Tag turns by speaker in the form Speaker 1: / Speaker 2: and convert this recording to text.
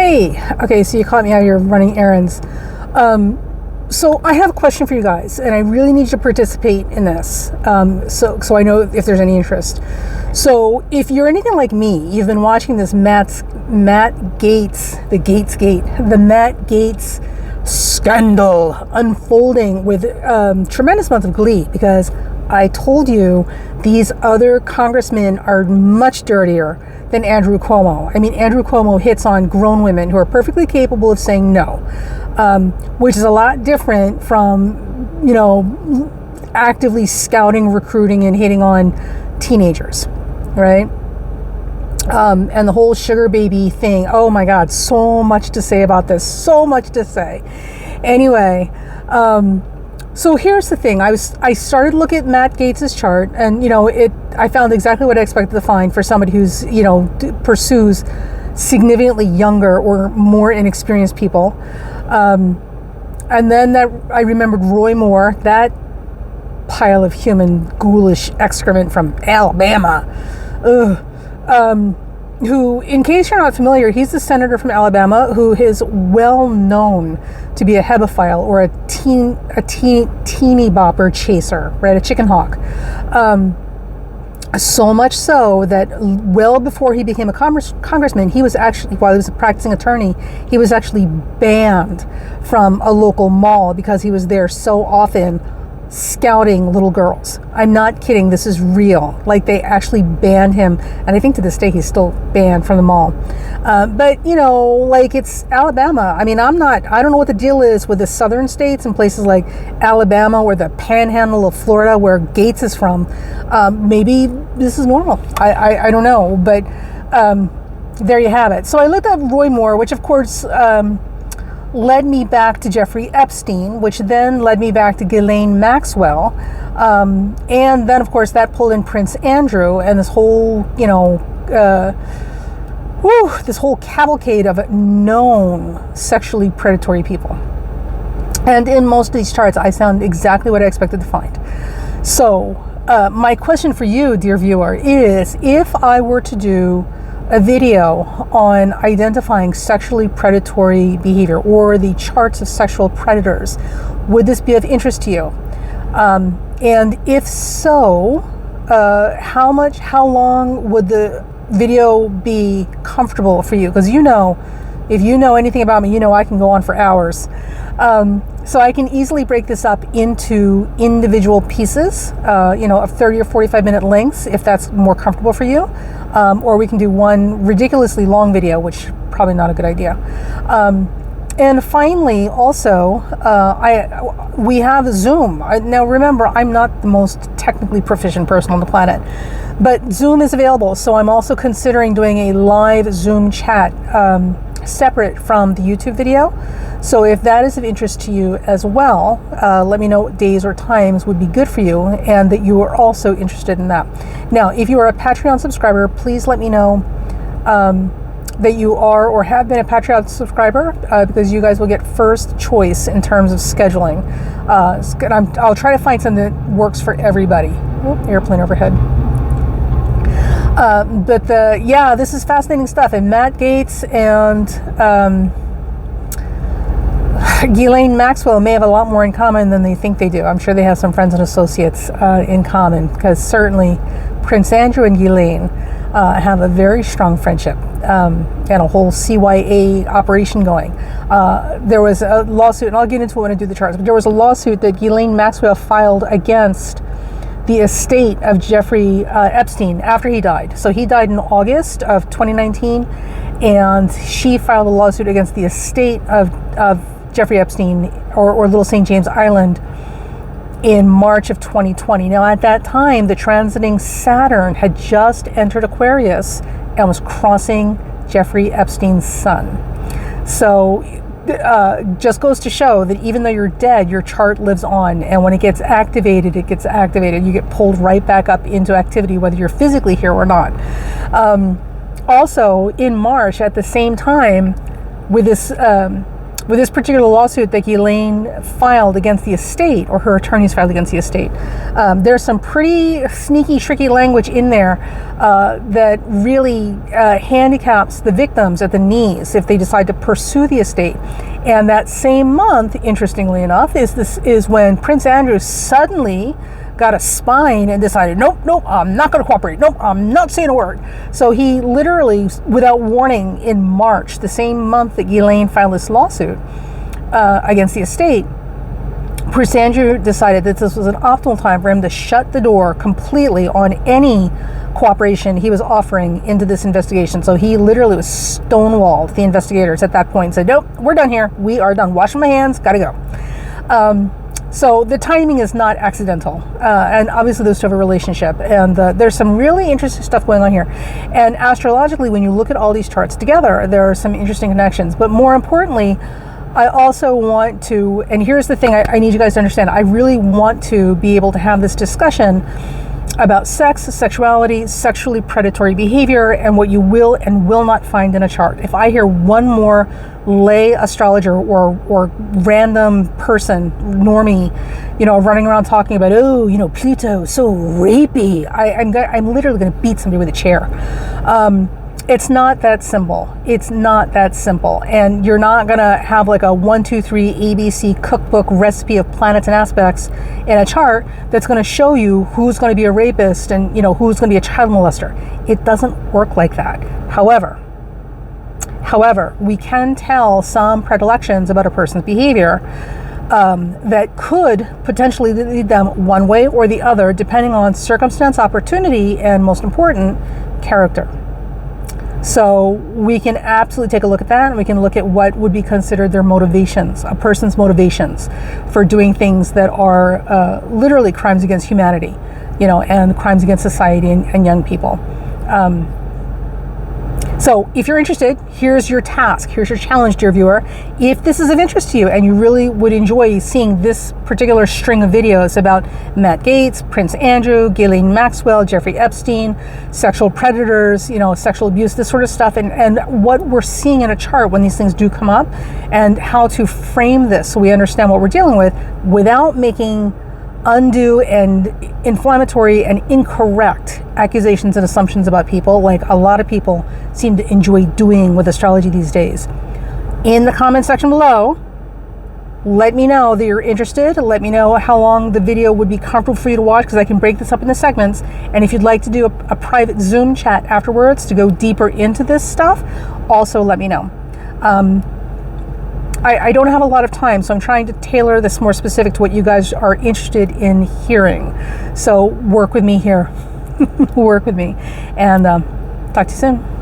Speaker 1: Hey, okay, so you caught me out here running errands. So I have a question for you guys, and I really need you to participate in this, so I know if there's any interest. So if you're anything like me, you've been watching this Matt Gaetz, the gaetzgate, the Matt Gaetz scandal unfolding with tremendous amounts of glee, because I told you these other congressmen are much dirtier than Andrew Cuomo. I mean, Andrew Cuomo hits on grown women who are perfectly capable of saying no, which is a lot different from, you know, actively scouting, recruiting, and hitting on teenagers, right? And the whole sugar baby thing. Oh my God, so much to say about this. So much to say. Anyway, so here's the thing. I started to look at Matt Gaetz's chart, and I found exactly what I expected to find for somebody who's pursues significantly younger or more inexperienced people. And then I remembered Roy Moore, that pile of human ghoulish excrement from Alabama. Who, in case you're not familiar, he's the senator from Alabama who is well known to be a hebephile, or a teeny bopper chaser, right? A chicken hawk. So much so that well before he became a congressman, he was actually, while he was a practicing attorney, he was actually banned from a local mall because he was there so often scouting little girls. I'm not kidding. This is real. Like, they actually banned him, and I think to this day he's still banned from the mall. But like, it's Alabama. I mean, I don't know what the deal is with the southern states and places like Alabama or the panhandle of Florida where Gaetz is from. Maybe this is normal. I don't know, but there you have it. So I looked up Roy Moore, which of course led me back to Jeffrey Epstein, which then led me back to Ghislaine Maxwell. And then, of course, that pulled in Prince Andrew and this whole, this whole cavalcade of known sexually predatory people. And in most of these charts, I found exactly what I expected to find. So my question for you, dear viewer, is if I were to do a video on identifying sexually predatory behavior, or the charts of sexual predators, would this be of interest to you? And if so, how long would the video be comfortable for you? Because if you know anything about me, I can go on for hours. So I can easily break this up into individual pieces, of 30 or 45 minute lengths, if that's more comfortable for you. Or we can do one ridiculously long video, which probably not a good idea. And finally, also, we have Zoom. Now remember, I'm not the most technically proficient person on the planet, but Zoom is available. So I'm also considering doing a live Zoom chat, separate from the YouTube video. So if that is of interest to you as well, let me know what days or times would be good for you, and that you are also interested in that. Now, if you are a Patreon subscriber, please let me know that you are or have been a Patreon subscriber, because you guys will get first choice in terms of scheduling. I'll try to find something that works for everybody. Oh, airplane overhead. But this is fascinating stuff. And Matt Gaetz and Ghislaine Maxwell may have a lot more in common than they think they do. I'm sure they have some friends and associates in common, because certainly Prince Andrew and Ghislaine have a very strong friendship, and a whole CYA operation going. There was a lawsuit, and I'll get into it when I do the charts, but there was a lawsuit that Ghislaine Maxwell filed against the estate of Jeffrey Epstein after he died. So he died in August of 2019, and she filed a lawsuit against the estate of Jeffrey Epstein, or Little St. James Island, in March of 2020. Now, at that time, the transiting Saturn had just entered Aquarius and was crossing Jeffrey Epstein's sun. So just goes to show that even though you're dead, your chart lives on, and when it gets activated, it gets activated. You get pulled right back up into activity, whether you're physically here or not. Also, in March, at the same time, with this with this particular lawsuit that Elaine filed against the estate, or her attorneys filed against the estate, there's some pretty sneaky, tricky language in there that really handicaps the victims at the knees if they decide to pursue the estate. And that same month, interestingly enough, is when Prince Andrew suddenly got a spine and decided, nope, I'm not going to cooperate. Nope, I'm not saying a word. So he literally, without warning, in March, the same month that Elaine filed this lawsuit against the estate, Prince Andrew decided that this was an optimal time for him to shut the door completely on any cooperation he was offering into this investigation. So he literally was stonewalled the investigators at that point and said, nope, we're done here. We are done. Washing my hands. Got to go. So the timing is not accidental, and obviously those two have a relationship, and there's some really interesting stuff going on here. And astrologically, when you look at all these charts together, there are some interesting connections. But more importantly, I also want to, and here's the thing I need you guys to understand, I really want to be able to have this discussion about sex, sexuality, sexually predatory behavior, and what you will and will not find in a chart. If I hear one more lay astrologer or random person, normie, running around talking about, Pluto, so rapey, I'm literally going to beat somebody with a chair. It's not that simple. It's not that simple. And you're not going to have like a 1, 2, 3 ABC cookbook recipe of planets and aspects in a chart that's going to show you who's going to be a rapist and, who's going to be a child molester. It doesn't work like that. However, we can tell some predilections about a person's behavior that could potentially lead them one way or the other, depending on circumstance, opportunity, and most important, character. So we can absolutely take a look at that, and we can look at what would be considered their motivations, a person's motivations for doing things that are literally crimes against humanity, and crimes against society and young people. So if you're interested, here's your task, here's your challenge, dear viewer. If this is of interest to you and you really would enjoy seeing this particular string of videos about Matt Gaetz, Prince Andrew, Ghislaine Maxwell, Jeffrey Epstein, sexual predators, sexual abuse, this sort of stuff, and what we're seeing in a chart when these things do come up, and how to frame this so we understand what we're dealing with without making undue and inflammatory and incorrect accusations and assumptions about people, like a lot of people seem to enjoy doing with astrology these days. In the comment section below, let me know that you're interested. Let me know how long the video would be comfortable for you to watch, because I can break this up into segments. And if you'd like to do a private Zoom chat afterwards to go deeper into this stuff, also let me know. I don't have a lot of time, so I'm trying to tailor this more specific to what you guys are interested in hearing. So work with me here. Work with me. And talk to you soon.